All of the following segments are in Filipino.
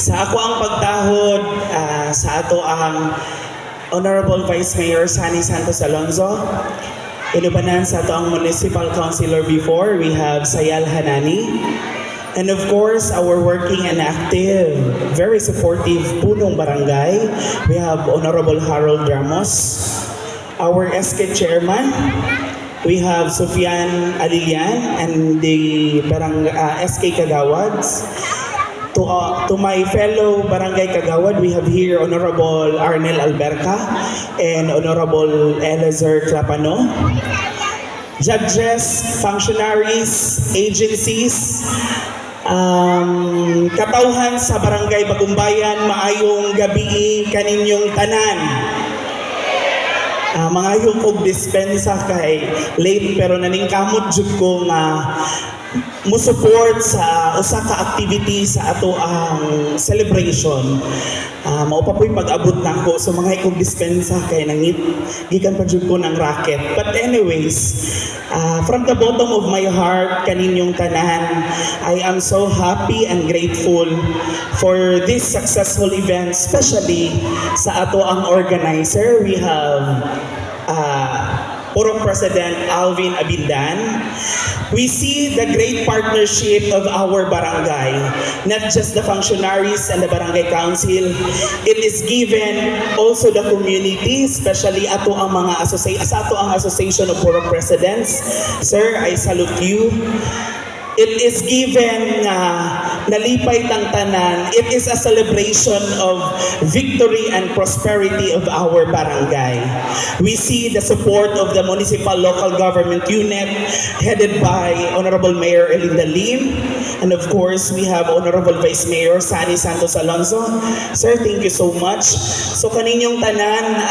Sa ako ang pagtahod sa ato ang Honorable Vice Mayor Sani Santos Alonzo. Inubanan sa ato ang Municipal Councilor before, we have Sayal Hanani. And of course, our working and active, very supportive punong barangay, we have Honorable Harold Ramos. Our SK Chairman, we have Sufyan Alilian and the SK Kagawads. To my fellow Barangay Kagawad, we have here Honorable Arnel Alberca and Honorable Eleazar Clapano. Judges, functionaries, agencies, katauhan sa Barangay Bagumbayan, maayong gabi kaninyong tanan. Mangayong kog dispensa kay late pero naningkamot jud ko nga mo support sa usa ka activity sa ato ang celebration. Mao pa po'y pag-abot na ako so mga ikog dispensa kay nangit gikan pa jud ko ng racket. But anyways, from the bottom of my heart kaninyong tanan, I am so happy and grateful for this successful event, especially sa ato ang organizer. We have Purong President Alvin Abindan. We see the great partnership of our barangay, not just the functionaries and the barangay council. It is given also the community, especially ato ang mga ato ang Association of Purong Presidents. Sir, I salute you. It is given nalipay tang tanan. It is a celebration of victory and prosperity of our barangay. We see the support of the municipal local government unit headed by Honorable Mayor Elinda Lim. And of course, we have Honorable Vice Mayor Sani Santos Alonzo. Sir, thank you so much. So kaninyong tanan,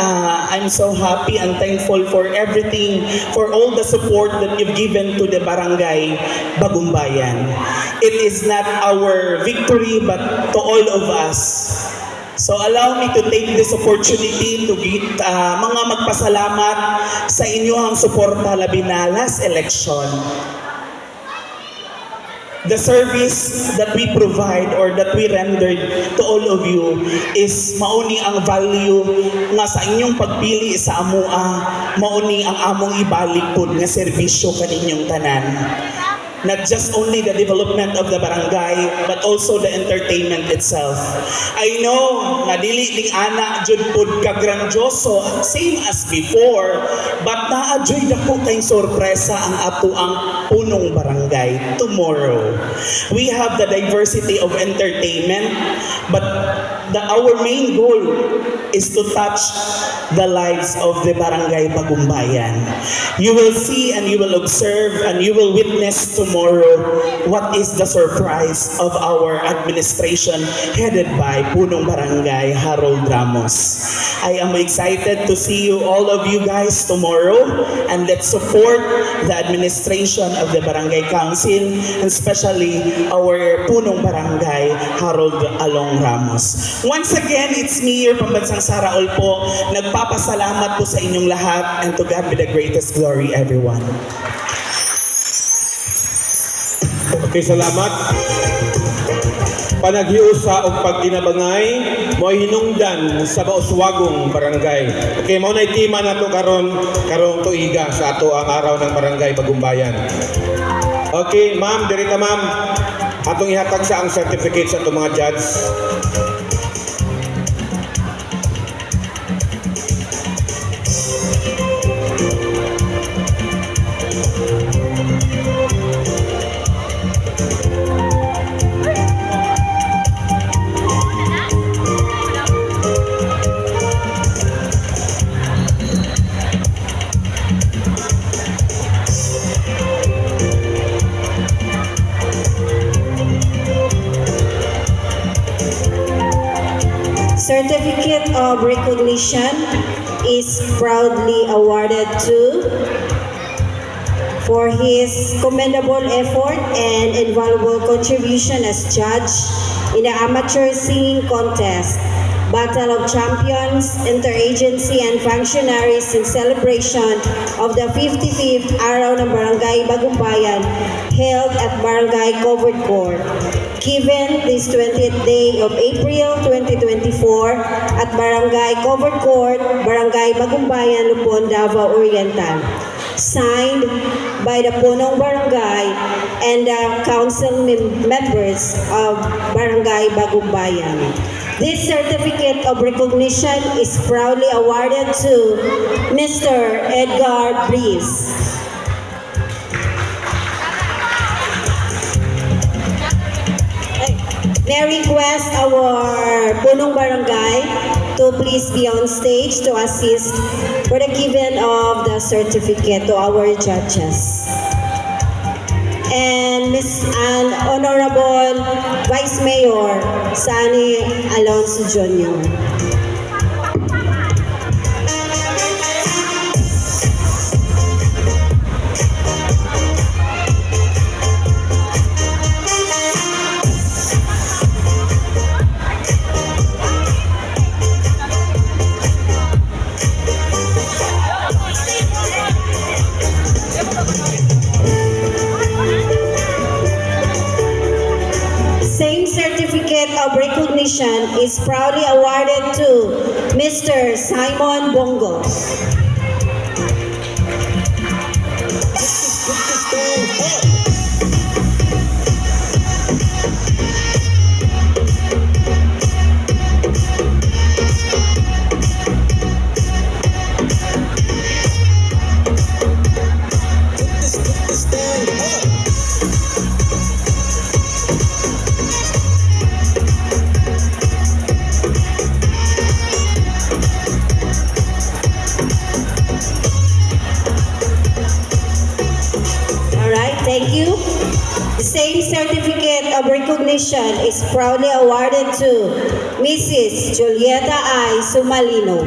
I'm so happy and thankful for everything, for all the support that you've given to the barangay Bagumbayan. It is not our victory but to all of us. So allow me to take this opportunity to give mga magpasalamat sa inyong suporta labi na last election. The service that we provide or that we rendered to all of you is mauni ang value nga sa inyong pagpili sa amoa, mauni ang among ibalik po nga serbisyo kaninyong tanan. Not just only the development of the barangay, but also the entertainment itself. I know na dili ding ana jud pud ka grandioso same as before, but naa-joy dako kay sorpresa ang ato ang punong barangay tomorrow. We have the diversity of entertainment, but our main goal is to touch the lives of the barangay Bagumbayan. You will see and you will observe and you will witness tomorrow what is the surprise of our administration headed by Punong Barangay Harold Ramos. I am excited to see you, all of you guys, tomorrow, and let's support the administration of the Barangay Council, and especially our Punong Barangay Harold Along Ramos. Once again, it's me, your Pambansang Sara All po. Nagpapasalamat po sa inyong lahat, and to God be the greatest glory, everyone. Okay, salamat. Panaghiusa o pagkinabangay mo hinungdan sa Bauswagong Barangay. Okay, mao na itima nato karong tuiga sa ato ang araw ng Barangay Bagumbayan. Okay, ma'am, dirita ma'am. Atong ihatag sa ang certificate sa atong mga judge. Certificate of recognition is proudly awarded to for his commendable effort and invaluable contribution as judge in the amateur singing contest Battle of Champions, Interagency and Functionaries in celebration of the 55th Araw ng Barangay Bagong Bayan held at Barangay Covered Court. Given this 20th day of April 2024 at Barangay Covered Court, Barangay Bagong Bayan, Lupon, Davao Oriental. Signed by the Punong Barangay and the council members of Barangay Bagong Bayan. This certificate of recognition is proudly awarded to Mr. Edgar Breeze. May request our Punong Barangay to please be on stage to assist for the giving of the certificate to our judges. And Honorable Vice Mayor Sani Alonso Jr. Same certificate of recognition is proudly awarded to Mr. Simon Bongo. Thank you. The same certificate of recognition is proudly awarded to Mrs. Julieta I. Sumalino.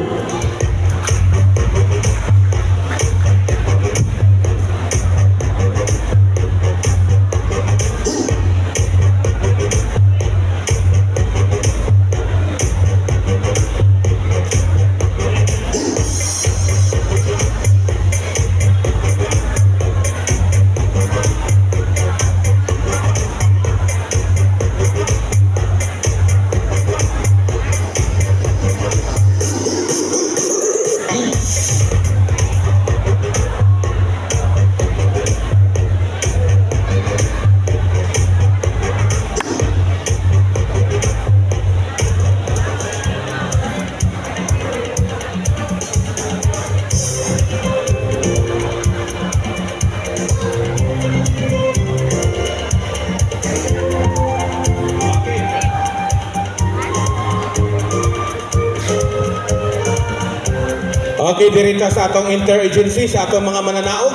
Okay, dirita sa atong interagency, sa atong mga mananaog,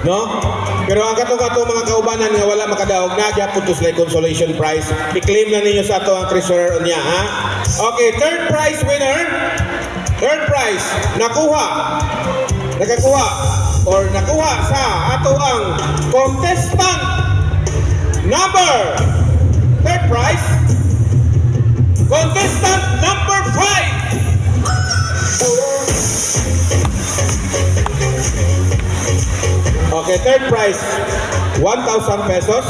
no? Pero ang katong mga kaubanan nga wala makadaog na, gyapon to sila consolation prize. I-claim na ninyo sa ato ang treasurer niya, ha? Okay, third prize winner. Third prize, nakakuha sa ato ang contestant number, third prize, contestant number 5. Okay, third prize, 1,000 pesos.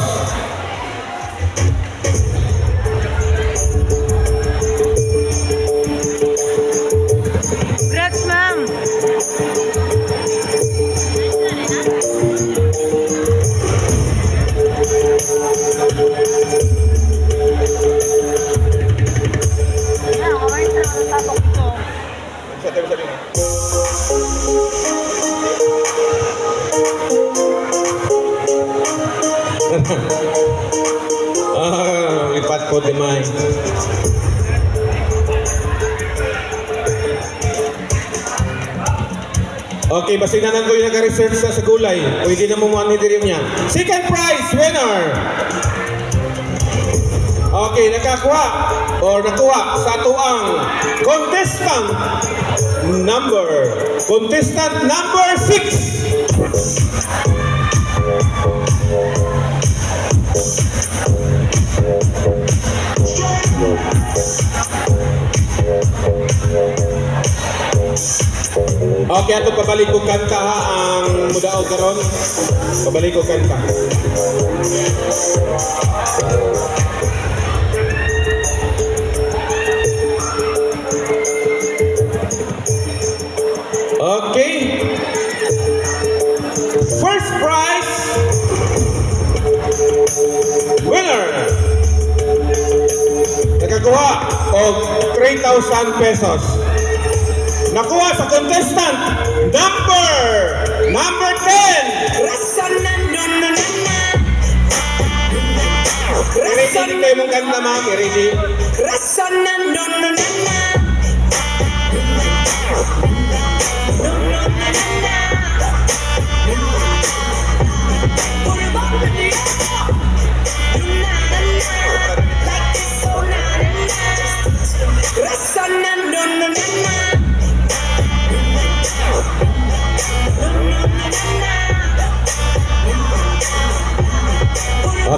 Congrats, ma'am! Lipat po di may. Okay, basignanan ko yung nag-research sa gulay. Pwede na mo monitorin niya. Second prize winner! Okay, nakuha sa tuang contestant number 6. Okay, ato pabalik ko kanta ha ang mudaog karon. Pabalik ko kanta. Okay. First prize winner. Nakakuha og 3,000 pesos. Nakuha sa contestant number 10. I-ready kayo mong kanta, ma'am. I-ready.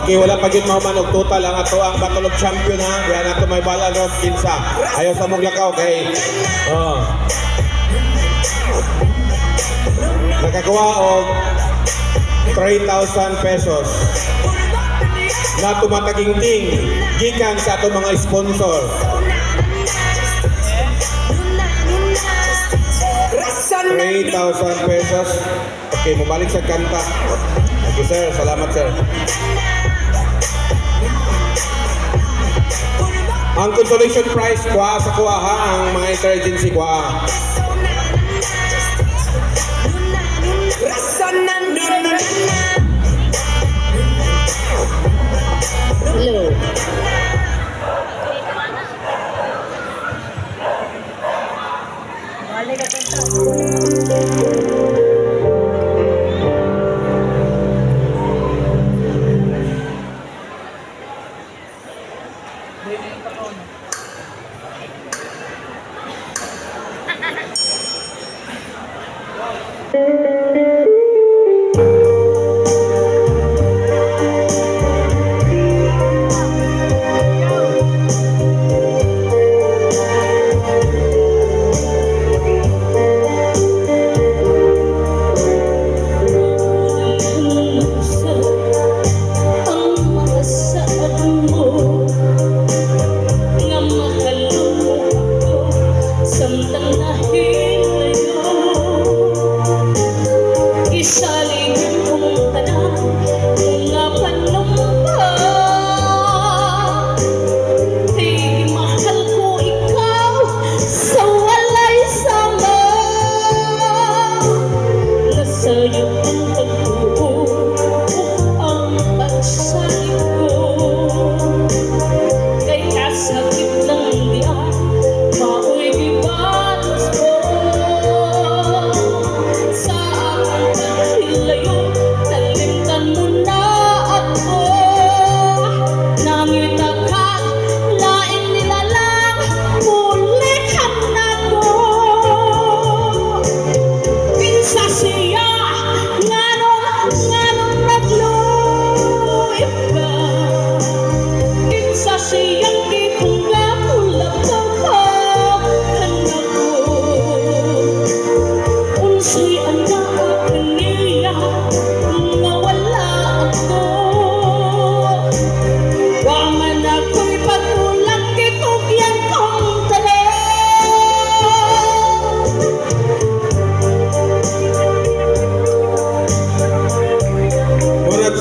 Okay, wala pa gid mahuman og total ang ato ang Battle of Champion ha. Diyan ato may bala ron kinsa. Ayaw sa mong lakaw kay nakakuha og 3,000 pesos na tumatagingting gikan sa ato mga sponsor. 3,000 pesos. Okay, mabalik sa kanta. Okay, sir. Salamat, sir. Ang consolation prize, kuha sa kuha ha. Ang mga interagency kuha. Hello.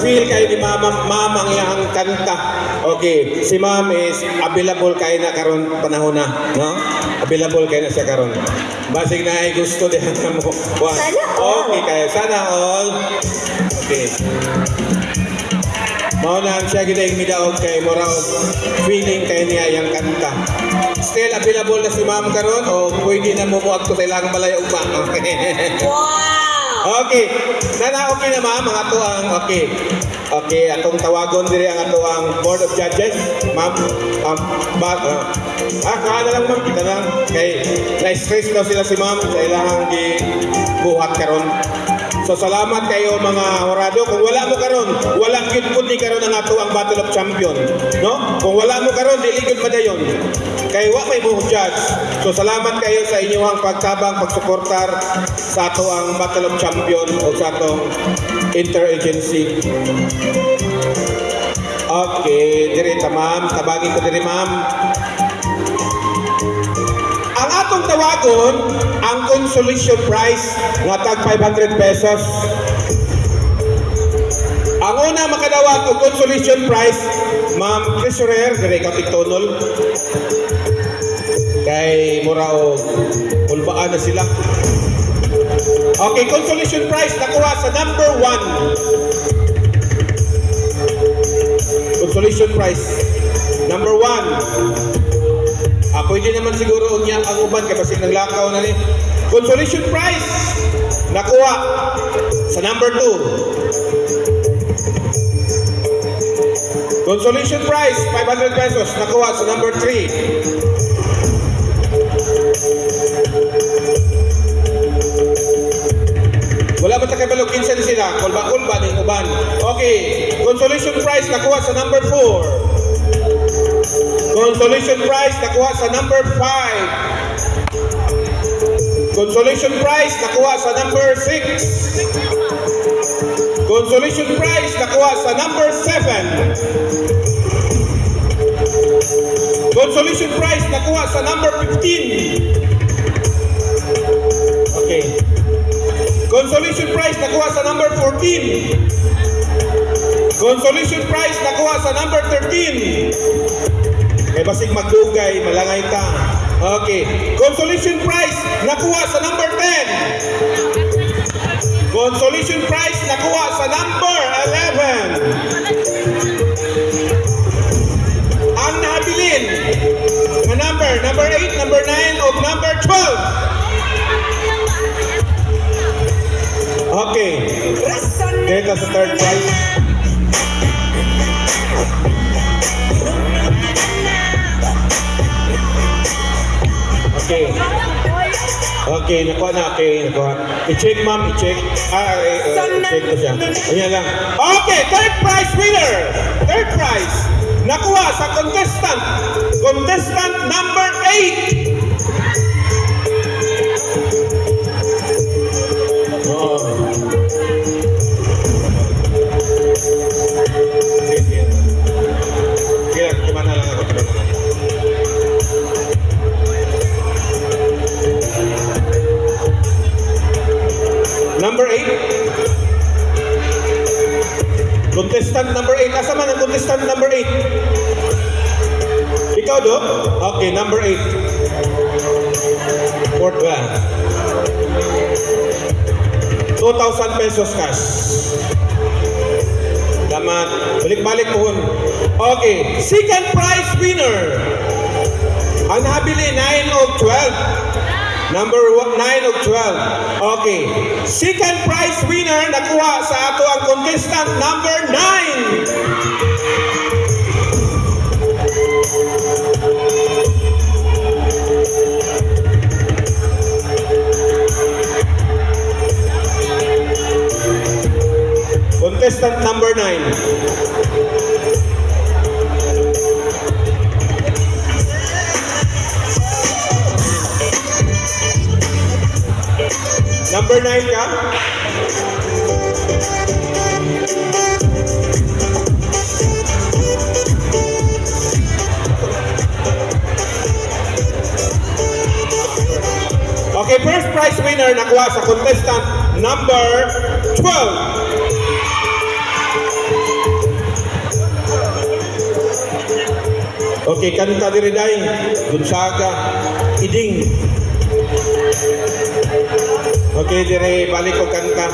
Feel kayo ni mama ang iyang kanta. Okay, si ma'am is available kayo na karon panahon na, no? Available kayo na siya karon. Basig na ay gusto din mo. Sana all. Okay kayo, sana all. Okay. Maunan siya ginaing midaog kay moraw feeling kayo niya iyang kanta. Still available na si ma'am karon o pwede na mo muag to sa ilang balay ugma. Okay. Wow! Okay. Nana, okay na ma'am, ang ato ang okay. Okay, atong tawagon diri ang ato ang Board of Judges. Ma'am, kaana lang ma'am, kita lang. Kay na-stress daw sila si ma'am sa ilang buhat karon. So salamat kayo mga horado. Kung wala mo karon, wala gyud pud ni karon ang ato ang Battle of Champion, no? Kung wala mo karon, dili gyud madayon. Kay wa may mo judge. So salamat kayo sa inyong pagtabang, pagsuportar sa ato ang Battle of Champion o sa atong interagency. Okay, dire ta ma'am, tabagin ko dire ma'am. Ang atong tawagon, ang consolation prize nga tag 500 pesos. Ang una makadawat og consolation prize, Ma'am Treasurer, dire ka tigtonol. Kay mura og ulbaan na sila. Okay, consolation prize nakuha sa number 1. Consolation prize number 1. Pwede naman siguro unya ang uban kay basig naglakaw na ni. Consolation prize nakuha sa number 2. Consolation prize 500 pesos nakuha sa number 3. Wala ba ta kay balog kinsa ni sila? Kulba-kulba ning uban. Okay, consolation prize nakuha sa number 4. Consolation prize nakuha sa number 5. Consolation prize nakuha sa number 6. Consolation prize nakuha sa number 7. Consolation prize nakuha sa number 15. Okay. Consolation prize nakuha sa number 14. Consolation prize nakuha sa number 13. Kay basig magdugay, malangay ta. Okay. Consolation prize nakuha sa number 10. Consolation prize nakuha sa number 11. Ang nabilin na number 8, number 9, o number 12. Okay. Dito sa third prize. Okay. Okay, nakuha na. Okay, nakuha. I-check, ma'am. I-check. I-check ko siya. Ayan lang. Okay, third prize winner. Third prize. Nakuha sa contestant. Contestant number 8. Number 8. Contestant number 8. Asa man ang contestant number 8? Ikaw do? Okay, number 8. Fourth one. 2,000 pesos cash. Salamat. Balik-balik po. Okay, second prize winner. Ang nabili 9 of 12. Number 9 of 12. Okay. Second prize winner nakuha sa ato ang contestant number 9. Contestant number 9. Number 9 ka? Okay, first prize winner nakuha sa contestant number 12. Okay, kanta diri day. Gonzaga, Iding. Okay, dire balik ko kanta.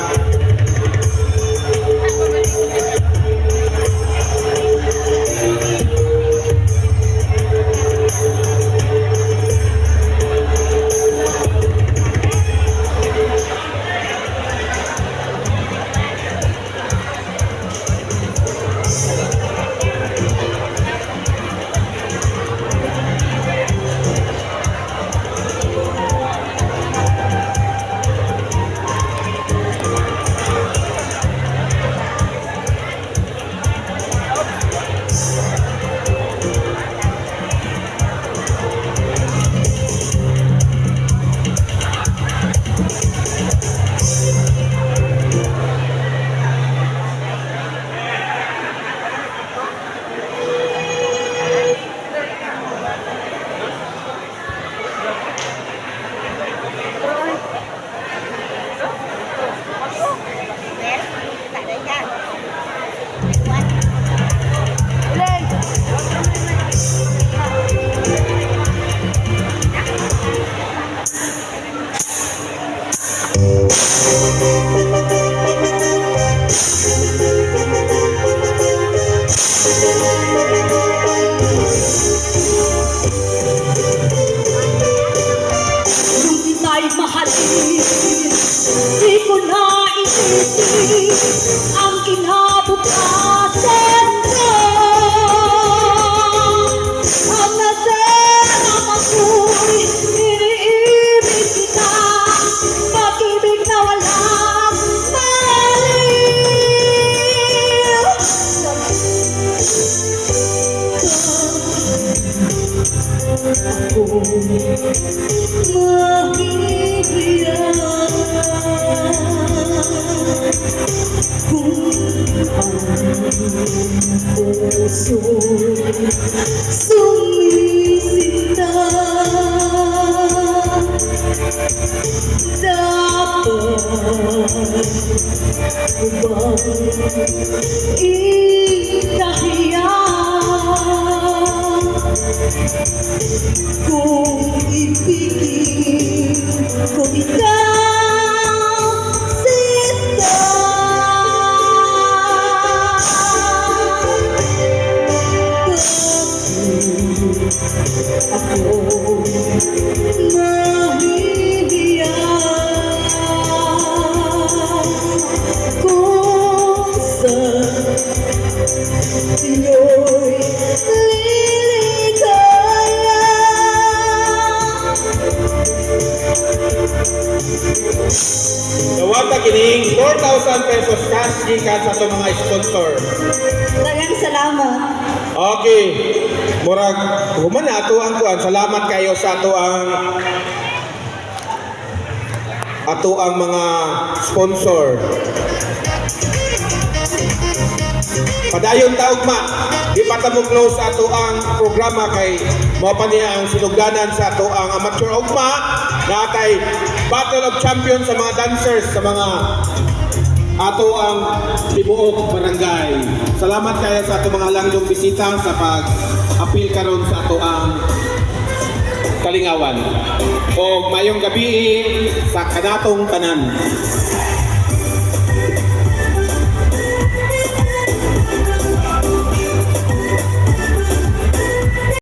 Nung kita'y mahalin, di ko na iisip ang kinabukasan ko. Ang nasanang ako'y iniibig kita, pag-ibig na walang maliw. Ako mahihiyan kung ang puso'y sumisinta. Dapat ko bang ikahiya kung ibigin ko ikaw, Sita? Bakit ako mahihiyan kung sa iyo'y liligaya? Nawata kining 4,000 pesos cash gikan sa itong mga sponsor. Daghang salamat. Okay. Murag, human na ato ang kuan. Salamat kayo sa ato ang mga sponsor. Padayon taog ma, di pa ta mo close sa ato ang programa kay mao pa niya ang sinugdanan sa ato ang amateur ugma na kay Battle of Champions sa mga dancers sa mga ato ang tibuok barangay. Salamat kayo sa ato mga langgong bisita sa pag-apil karon sa ato ang Kalingawan. O mayong gabi sa kanatong tanan.